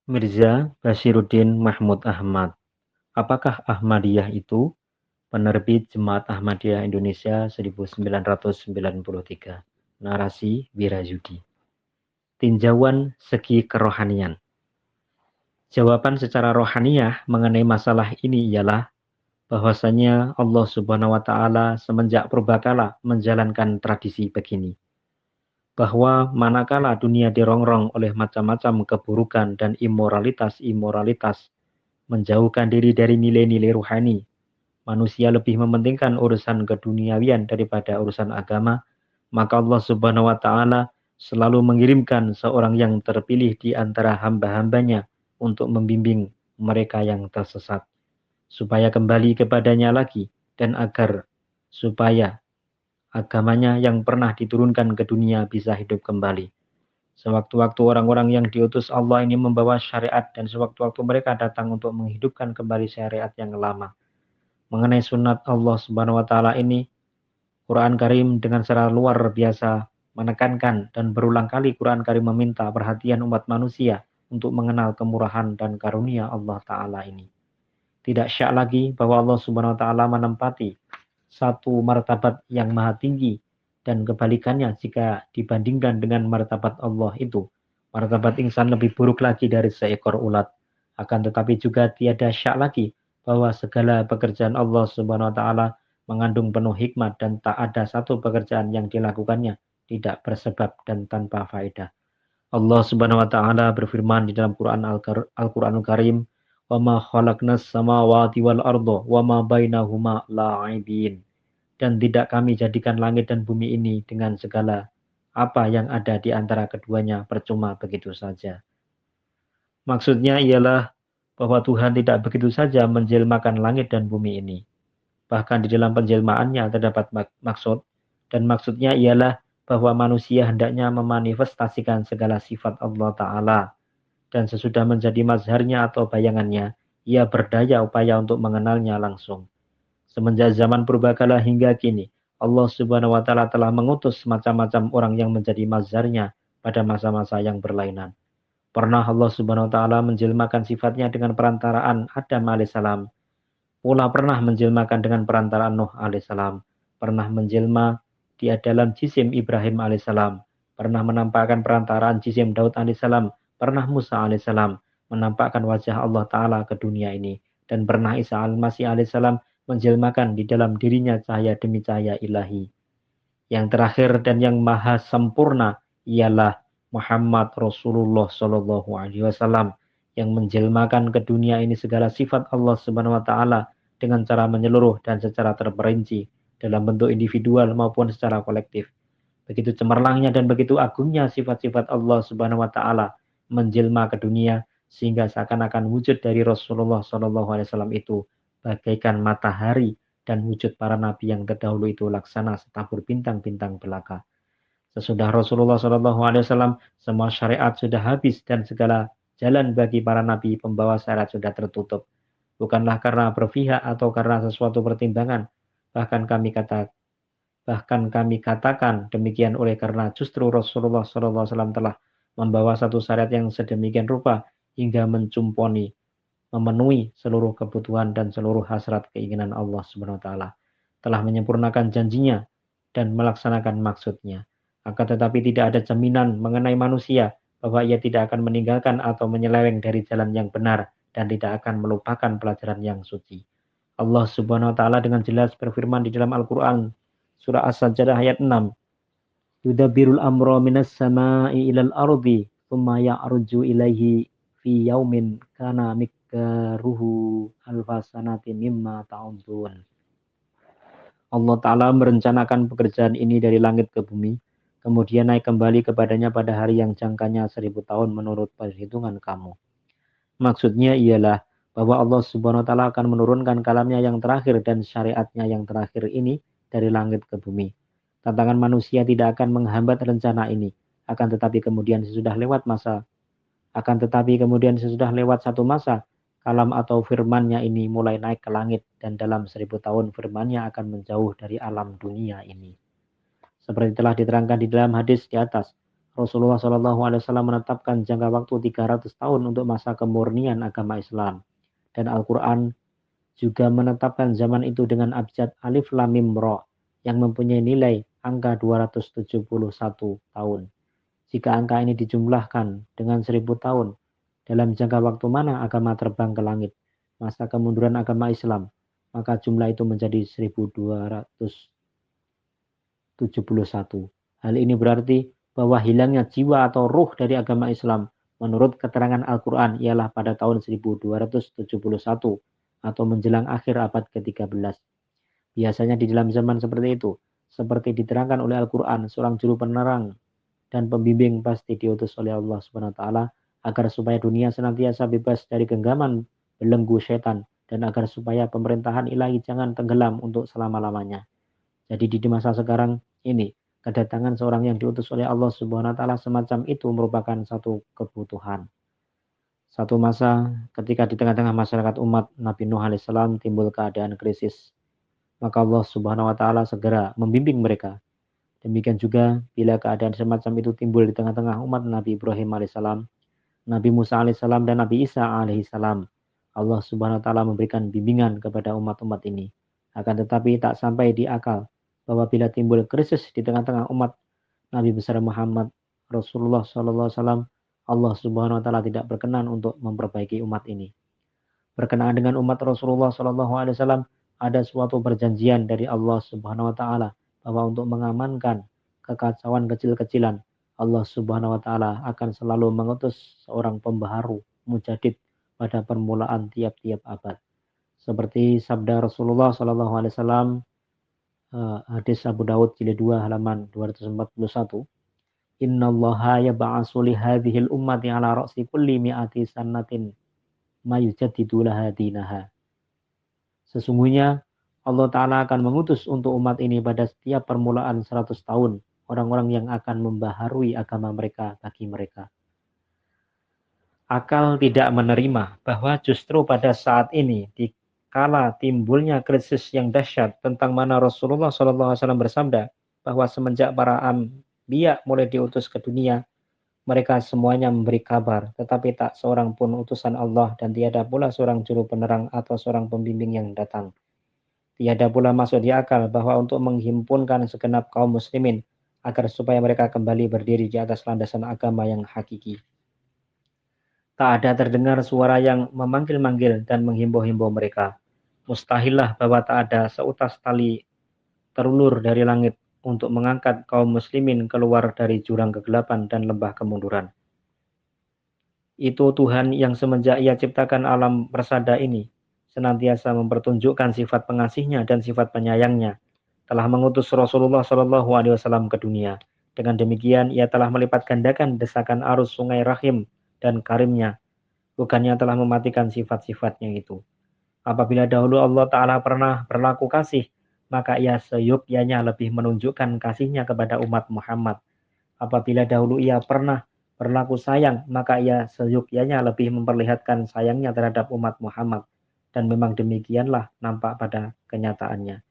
Mirza Bashiruddin Mahmud Ahmad. Apakah Ahmadiyah itu? Penerbit Jemaat Ahmadiyah Indonesia 1993. Narasi Wirayudi. Tinjauan segi kerohanian. Jawaban secara rohaniyah mengenai masalah ini ialah bahwasanya Allah Subhanahu wa taala semenjak purbakala menjalankan tradisi begini. Bahwa manakala dunia dirongrong oleh macam-macam keburukan dan imoralitas menjauhkan diri dari nilai-nilai ruhani, manusia lebih mementingkan urusan keduniawian daripada urusan agama, maka Allah Subhanahu wa taala selalu mengirimkan seorang yang terpilih di antara hamba-hambanya untuk membimbing mereka yang tersesat supaya kembali kepadanya lagi dan agar supaya agamanya yang pernah diturunkan ke dunia bisa hidup kembali. Sewaktu-waktu orang-orang yang diutus Allah ini membawa syariat dan sewaktu-waktu mereka datang untuk menghidupkan kembali syariat yang lama. Mengenai sunat Allah Subhanahu wa taala ini, Quran Karim dengan secara luar biasa menekankan dan berulang kali Quran Karim meminta perhatian umat manusia untuk mengenal kemurahan dan karunia Allah taala ini. Tidak syak lagi bahwa Allah Subhanahu wa taala menempati satu martabat yang maha tinggi dan kebalikannya jika dibandingkan dengan martabat Allah itu. Martabat insan lebih buruk lagi dari seekor ulat. Akan tetapi juga tiada syak lagi bahwa segala pekerjaan Allah Subhanahu wa taala mengandung penuh hikmat dan tak ada satu pekerjaan yang dilakukannya tidak bersebab dan tanpa faedah. Allah Subhanahu wa taala berfirman di dalam Al-Qur'anul Karim, "Wa ma khalaqnas samawati wal arda wa ma bainahuma la'ibin." Dan tidak kami jadikan langit dan bumi ini dengan segala apa yang ada di antara keduanya percuma begitu saja. Maksudnya ialah bahwa Tuhan tidak begitu saja menjelmakan langit dan bumi ini. Bahkan di dalam penjelmaannya terdapat maksud, dan maksudnya ialah bahwa manusia hendaknya memanifestasikan segala sifat Allah Ta'ala, dan sesudah menjadi mazharnya atau bayangannya, ia berdaya upaya untuk mengenalnya langsung. Semenjak zaman purbakala hingga kini, Allah Subhanahu wa taala telah mengutus macam-macam orang yang menjadi mazharnya pada masa-masa yang berlainan. Pernah Allah Subhanahu wa taala menjelmakan sifatnya dengan perantaraan Adam alaihissalam. Pula pernah menjelmakan dengan perantaraan Nuh alaihissalam. Pernah menjelma di dalam jisim Ibrahim alaihissalam. Pernah menampakkan perantaraan jisim Daud alaihissalam. Pernah Musa alaihissalam menampakkan wajah Allah Ta'ala ke dunia ini. Dan pernah Isa al-Masih alaihissalam menjelmakan di dalam dirinya cahaya demi cahaya ilahi. Yang terakhir dan yang maha sempurna ialah Muhammad Rasulullah Shallallahu Alaihi Wasallam yang menjelmakan ke dunia ini segala sifat Allah Subhanahu Wa Taala dengan cara menyeluruh dan secara terperinci dalam bentuk individual maupun secara kolektif. Begitu cemerlangnya dan begitu agungnya sifat-sifat Allah Subhanahu Wa Taala menjelma ke dunia sehingga seakan-akan wujud dari Rasulullah Shallallahu Alaihi Wasallam itu bagaikan matahari dan wujud para nabi yang terdahulu itu laksana setabur bintang-bintang belaka. Sesudah Rasulullah Shallallahu Alaihi Wasallam, semua syariat sudah habis dan segala jalan bagi para nabi pembawa syariat sudah tertutup. Bukanlah karena berpihak atau karena sesuatu pertimbangan, bahkan kami katakan demikian oleh karena justru Rasulullah Shallallahu Alaihi Wasallam telah membawa satu syariat yang sedemikian rupa hingga memenuhi seluruh kebutuhan dan seluruh hasrat keinginan Allah Subhanahu wa taala, telah menyempurnakan janjinya dan melaksanakan maksudnya. Akan tetapi tidak ada jaminan mengenai manusia bahwa ia tidak akan meninggalkan atau menyeleweng dari jalan yang benar dan tidak akan melupakan pelajaran yang suci. Allah Subhanahu wa taala dengan jelas berfirman di dalam Al-Qur'an surah As-Sajdah ayat 6. Yudabbirul amra minas sama'i ilal ardi thumma ya'ruju ilaihi fi yaumin kana miqdaruhu alfasanati mimma ta'udun. Allah Ta'ala merencanakan pekerjaan ini dari langit ke bumi, kemudian naik kembali kepadanya pada hari yang jangkanya 1000 tahun menurut perhitungan kamu. Maksudnya ialah bahwa Allah Subhanahu wa taala akan menurunkan kalamnya yang terakhir dan syariatnya yang terakhir ini dari langit ke bumi. Tantangan manusia tidak akan menghambat rencana ini, akan tetapi kemudian sesudah lewat satu masa, kalam atau firmannya ini mulai naik ke langit dan dalam 1000 tahun firmannya akan menjauh dari alam dunia ini. Seperti telah diterangkan di dalam hadis di atas, Rasulullah SAW menetapkan jangka waktu 300 tahun untuk masa kemurnian agama Islam. Dan Al-Quran juga menetapkan zaman itu dengan abjad Alif Lam Mim Ra yang mempunyai nilai angka 271 tahun. Jika angka ini dijumlahkan dengan 1000 tahun, dalam jangka waktu mana agama terbang ke langit, masa kemunduran agama Islam, maka jumlah itu menjadi 1271. Hal ini berarti bahwa hilangnya jiwa atau ruh dari agama Islam menurut keterangan Al-Quran ialah pada tahun 1271 atau menjelang akhir abad ke-13. Biasanya di dalam zaman seperti itu, seperti diterangkan oleh Al-Quran, seorang juru penerang dan pembimbing pasti diutus oleh Allah Subhanahu wa taala agar supaya dunia senantiasa bebas dari genggaman belenggu setan dan agar supaya pemerintahan ilahi jangan tenggelam untuk selama-lamanya. Jadi di masa sekarang ini, kedatangan seorang yang diutus oleh Allah Subhanahu wa taala semacam itu merupakan satu kebutuhan. Satu masa ketika di tengah-tengah masyarakat umat Nabi Nuh alaihissalam timbul keadaan krisis, maka Allah Subhanahu wa taala segera membimbing mereka. Demikian juga bila keadaan semacam itu timbul di tengah-tengah umat Nabi Ibrahim alaihissalam, Nabi Musa alaihissalam dan Nabi Isa alaihissalam, Allah Subhanahu wa taala memberikan bimbingan kepada umat-umat ini. Akan tetapi tak sampai di akal bahwa bila timbul krisis di tengah-tengah umat Nabi besar Muhammad Rasulullah SAW, Allah Subhanahu wa taala tidak berkenan untuk memperbaiki umat ini. Berkenaan dengan umat Rasulullah SAW, ada suatu perjanjian dari Allah Subhanahu wa taala bahwa untuk mengamankan kekacauan kecil-kecilan, Allah Subhanahu wa taala akan selalu mengutus seorang pembaharu, mujadid pada permulaan tiap-tiap abad. Seperti sabda Rasulullah SAW, hadis Abu Daud jilid 2 halaman 241. Innallaha yab'atsu li hadhil ummati ala ra'si kulli mi'ati sannatin ma yujaddidu laha dinaha. Sesungguhnya Allah Ta'ala akan mengutus untuk umat ini pada setiap permulaan 100 tahun orang-orang yang akan membaharui agama mereka bagi mereka. Akal tidak menerima bahwa justru pada saat ini di kala timbulnya krisis yang dahsyat tentang mana Rasulullah SAW bersabda bahwa semenjak para Biya mulai diutus ke dunia, mereka semuanya memberi kabar, tetapi tak seorang pun utusan Allah dan tiada pula seorang juru penerang atau seorang pembimbing yang datang. Tiada pula masuk di akal bahwa untuk menghimpunkan segenap kaum muslimin agar supaya mereka kembali berdiri di atas landasan agama yang hakiki. Tak ada terdengar suara yang memanggil-manggil dan menghimbau-himbau mereka. Mustahillah bahwa tak ada seutas tali terulur dari langit untuk mengangkat kaum muslimin keluar dari jurang kegelapan dan lembah kemunduran. Itu Tuhan yang semenjak Ia ciptakan alam persada ini, senantiasa mempertunjukkan sifat pengasihnya dan sifat penyayangnya, telah mengutus Rasulullah SAW ke dunia. Dengan demikian, Ia telah melipat gandakan desakan arus sungai rahim dan karimnya, bukannya telah mematikan sifat-sifatnya itu. Apabila dahulu Allah Ta'ala pernah berlaku kasih, maka Ia seyogyanya lebih menunjukkan kasihnya kepada umat Muhammad. Apabila dahulu Ia pernah berlaku sayang, maka Ia seyogyanya lebih memperlihatkan sayangnya terhadap umat Muhammad. Dan memang demikianlah nampak pada kenyataannya.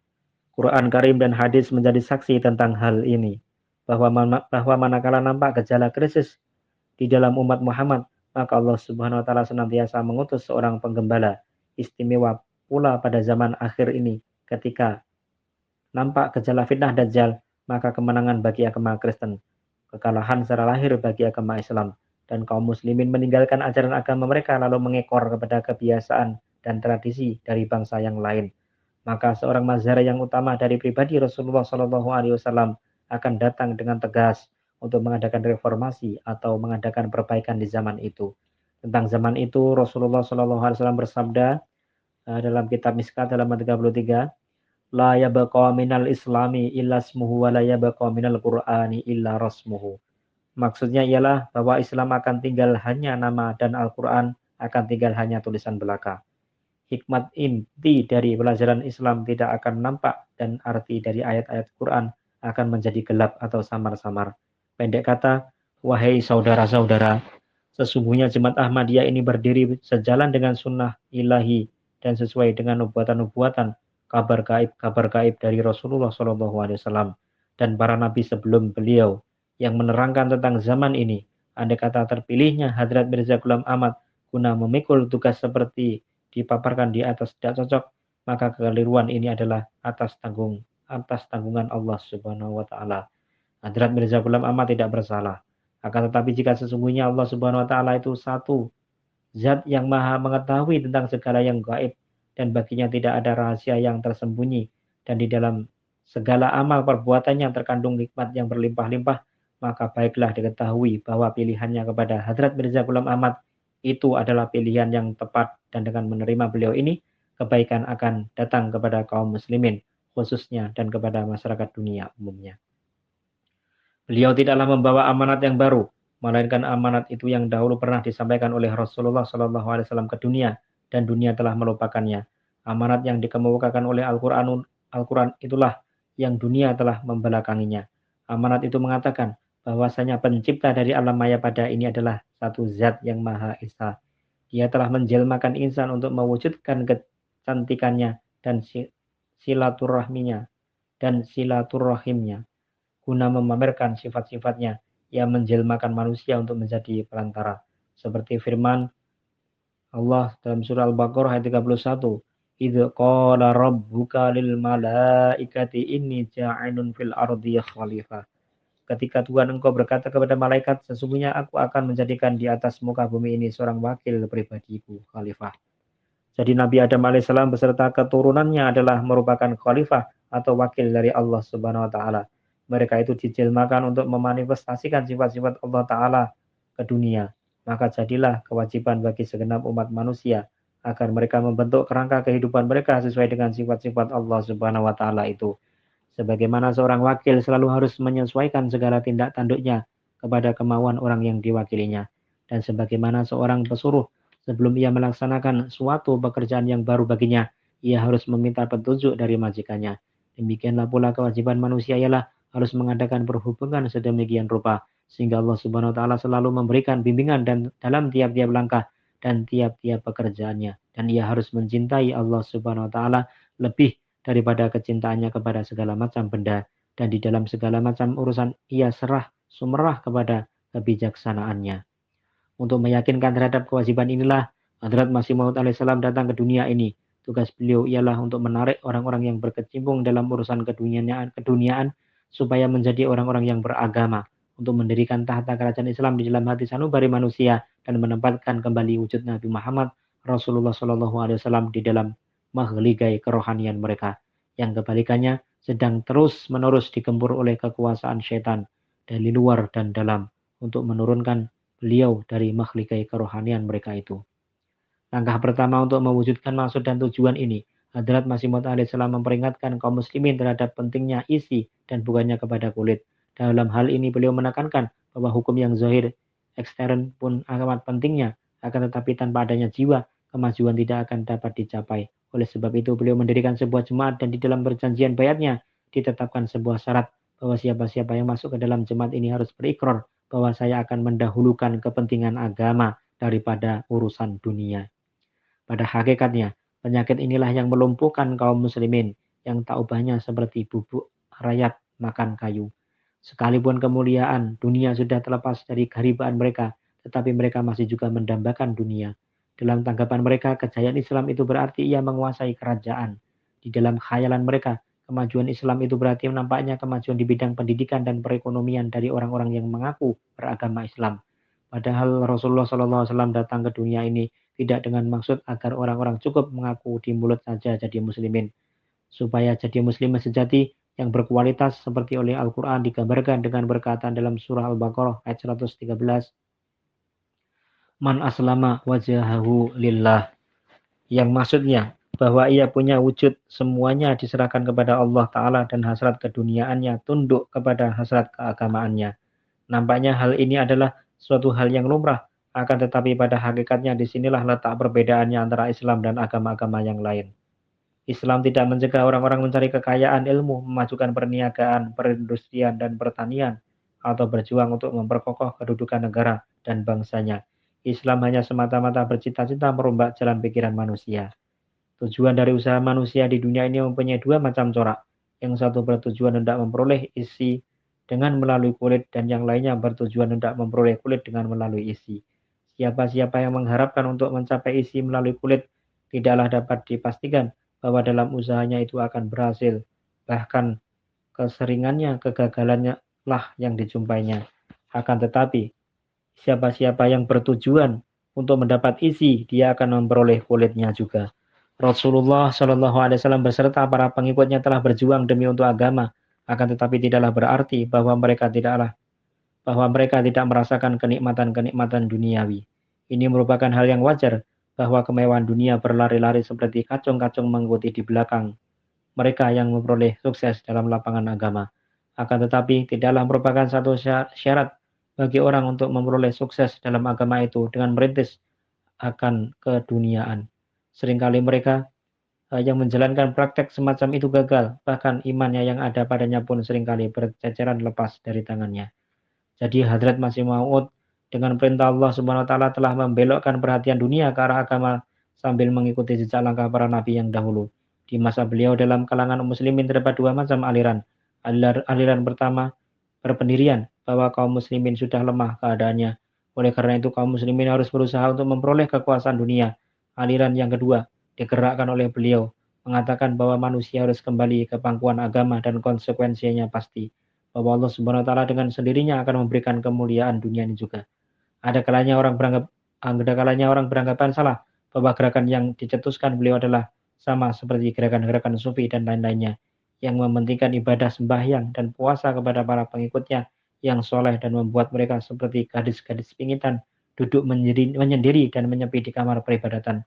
Quran Karim dan hadis menjadi saksi tentang hal ini, bahwa manakala nampak gejala krisis di dalam umat Muhammad, maka Allah Subhanahu wa taala senantiasa mengutus seorang penggembala istimewa pula pada zaman akhir ini. Ketika nampak gejala fitnah Dajjal, maka kemenangan bagi agama Kristen, kekalahan secara lahir bagi agama Islam, dan kaum muslimin meninggalkan ajaran agama mereka lalu mengekor kepada kebiasaan dan tradisi dari bangsa yang lain. Maka seorang mazhar yang utama dari pribadi Rasulullah SAW akan datang dengan tegas untuk mengadakan reformasi atau mengadakan perbaikan di zaman itu. Tentang zaman itu Rasulullah SAW bersabda dalam kitab Miskat halaman 33, la yabqa minal islami illa ismuhu wa la yabqa minal qur'ani illa rasmuhu. Maksudnya ialah bahwa Islam akan tinggal hanya nama dan Al-Quran akan tinggal hanya tulisan belaka. Hikmat inti dari pelajaran Islam tidak akan nampak dan arti dari ayat-ayat Quran akan menjadi gelap atau samar-samar. Pendek kata, wahai saudara-saudara, sesungguhnya Jemaat Ahmadiyah ini berdiri sejalan dengan sunnah ilahi dan sesuai dengan nubuatan-nubuatan kabar gaib dari Rasulullah SAW dan para nabi sebelum beliau, yang menerangkan tentang zaman ini. Andai kata terpilihnya Hadrat Mirza Ghulam Ahmad guna memikul tugas seperti dipaparkan di atas tidak cocok, maka kekeliruan ini adalah atas tanggungan Allah Subhanahu wa taala. Hadrat Mirza Ghulam Ahmad tidak bersalah. Akan tetapi jika sesungguhnya Allah Subhanahu wa taala itu satu, zat yang maha mengetahui tentang segala yang gaib, dan baginya tidak ada rahasia yang tersembunyi, dan di dalam segala amal perbuatannya terkandung hikmat yang berlimpah-limpah, maka baiklah diketahui bahwa pilihannya kepada Hadrat Mirza Ghulam Ahmad itu adalah pilihan yang tepat, dan dengan menerima beliau ini, kebaikan akan datang kepada kaum muslimin khususnya dan kepada masyarakat dunia umumnya. Beliau tidaklah membawa amanat yang baru, melainkan amanat itu yang dahulu pernah disampaikan oleh Rasulullah Shallallahu Alaihi Wasallam ke dunia, dan dunia telah melupakannya. Amanat yang dikemukakan oleh Al-Quran itulah yang dunia telah membelakanginya. Amanat itu mengatakan bahwasanya pencipta dari alam maya pada ini adalah satu zat yang maha esa. Dia telah menjelmakan insan untuk mewujudkan kecantikannya dan silaturahimnya, guna memamerkan sifat-sifatnya. Ia menjelmakan manusia untuk menjadi perantara. Seperti firman Allah dalam surah Al-Baqarah ayat 31. Idz qala rabbuka lil malaikati inni ja'ilun fil ardi khalifah. Ketika Tuhan engkau berkata kepada malaikat, sesungguhnya aku akan menjadikan di atas muka bumi ini seorang wakil pribadiku, khalifah. Jadi Nabi Adam alaihissalam beserta keturunannya adalah merupakan khalifah atau wakil dari Allah Subhanahu wa taala. Mereka itu dijelmakan untuk memanifestasikan sifat-sifat Allah taala ke dunia. Maka jadilah kewajiban bagi segenap umat manusia agar mereka membentuk kerangka kehidupan mereka sesuai dengan sifat-sifat Allah Subhanahu wa taala itu. Sebagaimana seorang wakil selalu harus menyesuaikan segala tindak tanduknya kepada kemauan orang yang diwakilinya. Dan sebagaimana seorang pesuruh sebelum ia melaksanakan suatu pekerjaan yang baru baginya, ia harus meminta petunjuk dari majikannya. Demikianlah pula kewajiban manusia ialah harus mengadakan perhubungan sedemikian rupa, sehingga Allah Subhanahu wa taala selalu memberikan bimbingan dan dalam tiap-tiap langkah dan tiap-tiap pekerjaannya. Dan ia harus mencintai Allah Subhanahu wa taala lebih daripada kecintaannya kepada segala macam benda, dan di dalam segala macam urusan ia sumerah kepada kebijaksanaannya. Untuk meyakinkan terhadap kewajiban inilah Hadrat Masih Maud alaihissalam datang ke dunia ini. Tugas beliau ialah untuk menarik orang-orang yang berkecimpung dalam urusan keduniaan supaya menjadi orang-orang yang beragama, untuk mendirikan tahta kerajaan Islam di dalam hati sanubari manusia dan menempatkan kembali wujud Nabi Muhammad Rasulullah Shallallahu Alaihi Wasallam di dalam mahligai kerohanian mereka, yang kebalikannya sedang terus-menerus digempur oleh kekuasaan syaitan dari luar dan dalam untuk menurunkan beliau dari mahligai kerohanian mereka itu. Langkah pertama untuk mewujudkan maksud dan tujuan ini, Hadrat Masih Maud alaihissalam memperingatkan kaum muslimin terhadap pentingnya isi dan bukannya kepada kulit. Dalam hal ini beliau menekankan bahwa hukum yang zahir ekstern pun amat pentingnya, akan tetapi tanpa adanya jiwa, kemajuan tidak akan dapat dicapai. Oleh sebab itu beliau mendirikan sebuah jemaat, dan di dalam perjanjian bayatnya ditetapkan sebuah syarat bahwa siapa-siapa yang masuk ke dalam jemaat ini harus berikrar bahwa saya akan mendahulukan kepentingan agama daripada urusan dunia. Pada hakikatnya, penyakit inilah yang melumpuhkan kaum muslimin, yang tak ubahnya seperti bubuk rayap makan kayu. Sekalipun kemuliaan dunia sudah terlepas dari garibaan mereka, tetapi mereka masih juga mendambakan dunia. Dalam tanggapan mereka, kejayaan Islam itu berarti ia menguasai kerajaan. Di dalam khayalan mereka, kemajuan Islam itu berarti nampaknya kemajuan di bidang pendidikan dan perekonomian dari orang-orang yang mengaku beragama Islam. Padahal Rasulullah SAW datang ke dunia ini tidak dengan maksud agar orang-orang cukup mengaku di mulut saja jadi muslimin. Supaya jadi muslim sejati yang berkualitas seperti oleh Al-Quran digambarkan dengan perkataan dalam surah Al-Baqarah ayat 113. Man aslama wajahahu lillah. Yang maksudnya bahwa ia punya wujud semuanya diserahkan kepada Allah Ta'ala dan hasrat keduniaannya tunduk kepada hasrat keagamaannya. Nampaknya hal ini adalah suatu hal yang lumrah, akan tetapi pada hakikatnya disinilah letak perbedaannya antara Islam dan agama-agama yang lain. Islam tidak mencegah orang-orang mencari kekayaan ilmu, memajukan perniagaan, perindustrian, dan pertanian, atau berjuang untuk memperkokoh kedudukan negara dan bangsanya. Islam hanya semata-mata bercita-cita merombak jalan pikiran manusia. Tujuan dari usaha manusia di dunia ini mempunyai dua macam corak. Yang satu bertujuan hendak memperoleh isi dengan melalui kulit dan yang lainnya bertujuan hendak memperoleh kulit dengan melalui isi. Siapa-siapa yang mengharapkan untuk mencapai isi melalui kulit, tidaklah dapat dipastikan bahwa dalam usahanya itu akan berhasil. Bahkan keseringannya, kegagalannya lah yang dijumpainya. Akan tetapi, siapa-siapa yang bertujuan untuk mendapat isi, dia akan memperoleh kulitnya juga. Rasulullah Shallallahu Alaihi Wasallam beserta para pengikutnya telah berjuang demi untuk agama, akan tetapi tidaklah berarti bahwa mereka tidak merasakan kenikmatan-kenikmatan duniawi. Ini merupakan hal yang wajar bahwa kemewahan dunia berlari-lari seperti kacung-kacung mengikuti di belakang mereka yang memperoleh sukses dalam lapangan agama. Akan tetapi tidaklah merupakan satu syarat bagi orang untuk memperoleh sukses dalam agama itu dengan merintis akan keduniaan. Seringkali mereka yang menjalankan praktek semacam itu gagal, bahkan imannya yang ada padanya pun seringkali berceceran lepas dari tangannya. Jadi Hadrat Masih Maud dengan perintah Allah Subhanahu wa taala telah membelokkan perhatian dunia ke arah agama sambil mengikuti jejak langkah para nabi yang dahulu. Di masa beliau dalam kalangan muslimin terdapat dua macam aliran. Aliran pertama berpendirian bahwa kaum muslimin sudah lemah keadaannya. Oleh karena itu kaum muslimin harus berusaha untuk memperoleh kekuasaan dunia. Aliran yang kedua digerakkan oleh beliau mengatakan bahwa manusia harus kembali ke pangkuan agama dan konsekuensinya pasti bahwa Allah Subhanahu wa taala dengan sendirinya akan memberikan kemuliaan dunia ini juga. Ada kalanya orang beranggapan salah bahwa gerakan yang dicetuskan beliau adalah sama seperti gerakan-gerakan sufi dan lain-lainnya yang mementingkan ibadah sembahyang dan puasa kepada para pengikutnya yang soleh dan membuat mereka seperti gadis-gadis pingitan duduk menyendiri dan menyepi di kamar peribadatan.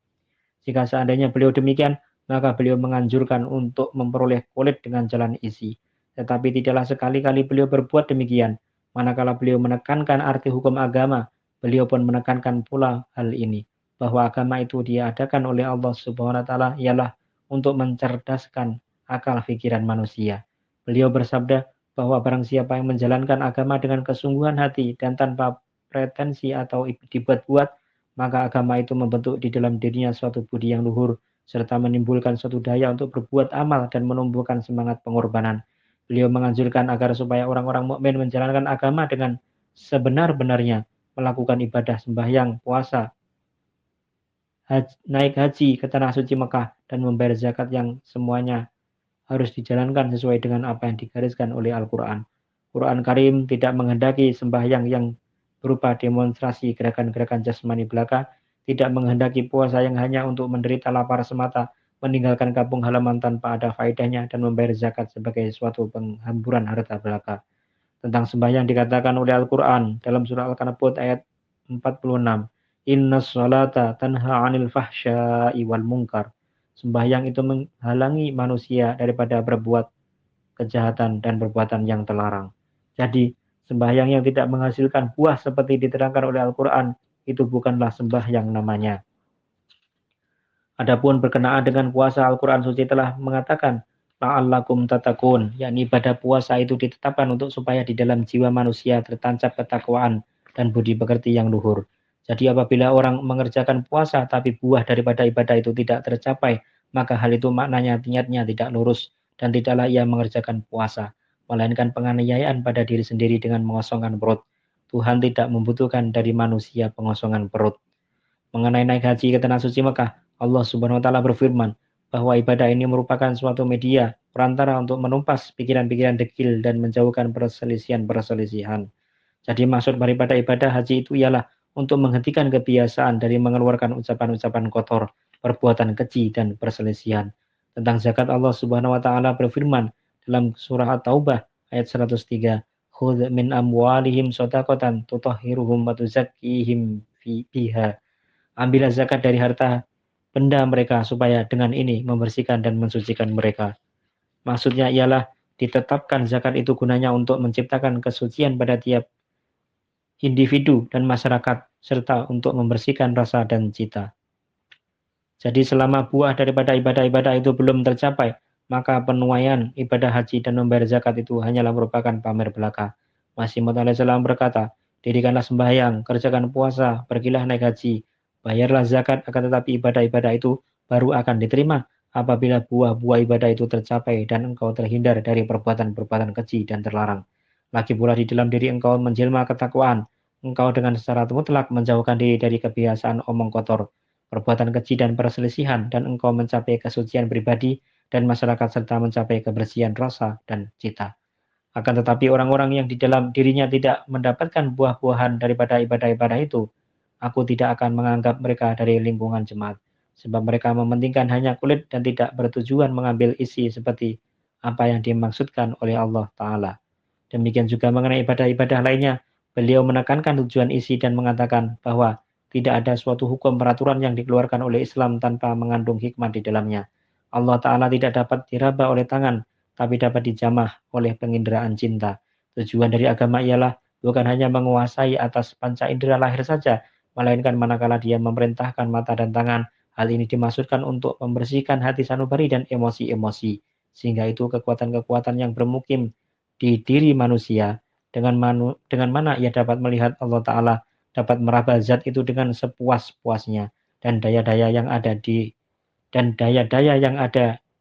Jika seandainya beliau demikian, maka beliau menganjurkan untuk memperoleh kulit dengan jalan isi. Tetapi tidaklah sekali-kali beliau berbuat demikian. Manakala beliau menekankan arti hukum agama, beliau pun menekankan pula hal ini, bahwa agama itu diadakan oleh Allah Subhanahu wa taala ialah untuk mencerdaskan akal pikiran manusia. Beliau bersabda bahwa barang siapa yang menjalankan agama dengan kesungguhan hati dan tanpa pretensi atau dibuat-buat, maka agama itu membentuk di dalam dirinya suatu budi yang luhur, serta menimbulkan suatu daya untuk berbuat amal dan menumbuhkan semangat pengorbanan. Beliau menganjurkan agar supaya orang-orang mukmin menjalankan agama dengan sebenar-benarnya, melakukan ibadah sembahyang, puasa, naik haji ke tanah suci Mekah, dan membayar zakat yang semuanya harus dijalankan sesuai dengan apa yang digariskan oleh Al-Quran. Quran Karim tidak menghendaki sembahyang yang berupa demonstrasi gerakan-gerakan jasmani belaka, tidak menghendaki puasa yang hanya untuk menderita lapar semata, meninggalkan kampung halaman tanpa ada faedahnya, dan membayar zakat sebagai suatu penghamburan harta belaka. Tentang sembahyang dikatakan oleh Al-Quran dalam surah Al-Ankabut ayat 46, Inna sholata tanha anil fahsya'i wal munkar. Sembahyang itu menghalangi manusia daripada berbuat kejahatan dan perbuatan yang terlarang. Jadi, sembahyang yang tidak menghasilkan buah seperti diterangkan oleh Al-Quran, itu bukanlah sembahyang namanya. Adapun berkenaan dengan puasa, Al-Quran suci telah mengatakan, la'allakum tatakun, yakni ibadah puasa itu ditetapkan untuk supaya di dalam jiwa manusia tertancap ketakwaan dan budi pekerti yang luhur. Jadi apabila orang mengerjakan puasa tapi buah daripada ibadah itu tidak tercapai, maka hal itu maknanya niatnya tidak lurus dan tidaklah ia mengerjakan puasa, melainkan penganiayaan pada diri sendiri dengan mengosongkan perut. Tuhan tidak membutuhkan dari manusia pengosongan perut. Mengenai naik haji ke tanah suci Mekah, Allah Subhanahu wa taala berfirman bahwa ibadah ini merupakan suatu media perantara untuk menumpas pikiran-pikiran dekil dan menjauhkan perselisihan-perselisihan. Jadi maksud daripada ibadah haji itu ialah untuk menghentikan kebiasaan dari mengeluarkan ucapan-ucapan kotor, perbuatan keji dan perselisihan. Tentang zakat, Allah Subhanahu wa taala berfirman dalam surah At-Taubah ayat 103, "Khudz min amwalihim shadaqatan tutahhiruhum wa tuzakkihim biha." Ambillah zakat dari harta benda mereka supaya dengan ini membersihkan dan mensucikan mereka. Maksudnya ialah ditetapkan zakat itu gunanya untuk menciptakan kesucian pada tiap individu dan masyarakat, serta untuk membersihkan rasa dan cita. Jadi selama buah daripada ibadah-ibadah itu belum tercapai, maka penuaian ibadah haji dan membayar zakat itu hanyalah merupakan pamer belaka. Masih Maud alaihissalam berkata, dirikanlah sembahyang, kerjakan puasa, pergilah naik haji, bayarlah zakat, akan tetapi ibadah-ibadah itu baru akan diterima apabila buah-buah ibadah itu tercapai dan engkau terhindar dari perbuatan-perbuatan keji dan terlarang. Lagi pula di dalam diri engkau menjelma ketakwaan. Engkau dengan secara mutlak menjauhkan diri dari kebiasaan omong kotor, perbuatan keji dan perselisihan, dan engkau mencapai kesucian pribadi dan masyarakat serta mencapai kebersihan rasa dan cita. Akan tetapi orang-orang yang di dalam dirinya tidak mendapatkan buah-buahan daripada ibadah-ibadah itu, aku tidak akan menganggap mereka dari lingkungan jemaat, sebab mereka mementingkan hanya kulit dan tidak bertujuan mengambil isi seperti apa yang dimaksudkan oleh Allah Ta'ala. Demikian juga mengenai ibadah-ibadah lainnya, beliau menekankan tujuan isi dan mengatakan bahwa tidak ada suatu hukum peraturan yang dikeluarkan oleh Islam tanpa mengandung hikmah di dalamnya. Allah Ta'ala tidak dapat diraba oleh tangan, tapi dapat dijamah oleh penginderaan cinta. Tujuan dari agama ialah bukan hanya menguasai atas panca indera lahir saja, melainkan manakala dia memerintahkan mata dan tangan, hal ini dimaksudkan untuk membersihkan hati sanubari dan emosi-emosi, sehingga itu kekuatan-kekuatan yang bermukim di diri manusia, dengan mana ia dapat melihat Allah Ta'ala, dapat meraba zat itu dengan sepuas-puasnya, dan daya-daya yang ada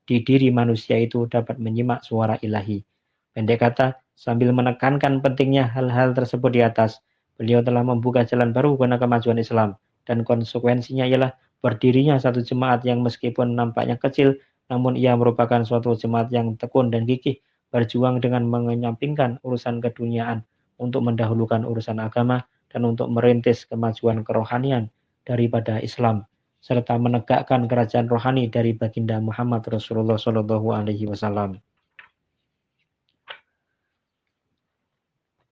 di diri manusia itu dapat menyimak suara ilahi. Pendek kata, sambil menekankan pentingnya hal-hal tersebut di atas, beliau telah membuka jalan baru guna kemajuan Islam, dan konsekuensinya ialah berdirinya satu jemaat yang meskipun nampaknya kecil, namun ia merupakan suatu jemaat yang tekun dan gigih, berjuang dengan menyampingkan urusan keduniaan untuk mendahulukan urusan agama dan untuk merintis kemajuan kerohanian daripada Islam, serta menegakkan kerajaan rohani dari baginda Muhammad Rasulullah Shallallahu Alaihi Wasallam.